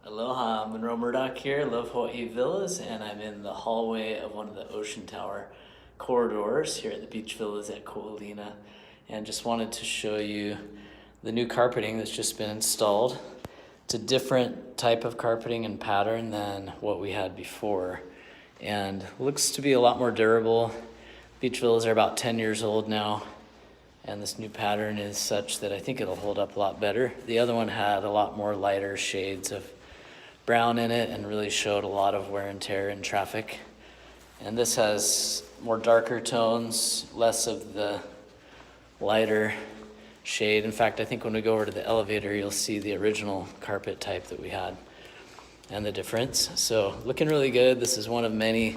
Aloha, Monroe Murdoch here, love Hawaii Villas, and I'm in the hallway of one of the Ocean Tower corridors here at the Beach Villas at Ko Olina, and just wanted to show you the new carpeting that's just been installed. It's a different type of carpeting and pattern than what we had before, and looks to be a lot more durable. Beach Villas are about 10 years old now, and this new pattern is such that I think it'll hold up a lot better. The other one had a lot more lighter shades of brown in it and really showed a lot of wear and tear in traffic. And this has more darker tones, less of the lighter shade. In fact, I think when we go over to the elevator, you'll see the original carpet type that we had and the difference. So looking really good. This is one of many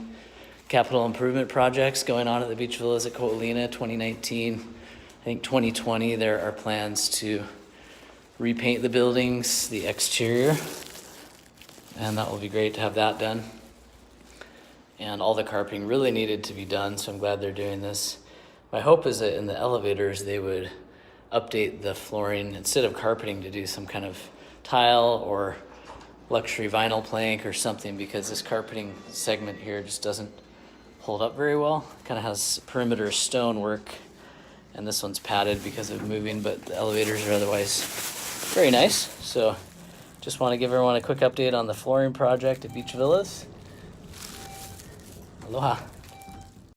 capital improvement projects going on at the Beach Villas at Ko Olina 2019. I think 2020, there are plans to repaint the buildings, the exterior, and that will be great to have that done. And all the carpeting really needed to be done, so I'm glad they're doing this. My hope is that in the elevators, they would update the flooring instead of carpeting to do some kind of tile or luxury vinyl plank or something, because this carpeting segment here just doesn't hold up very well. Kind of has perimeter stone work, and this one's padded because of moving, but the elevators are otherwise very nice. So just want to give everyone a quick update on the flooring project at Beach Villas. Aloha.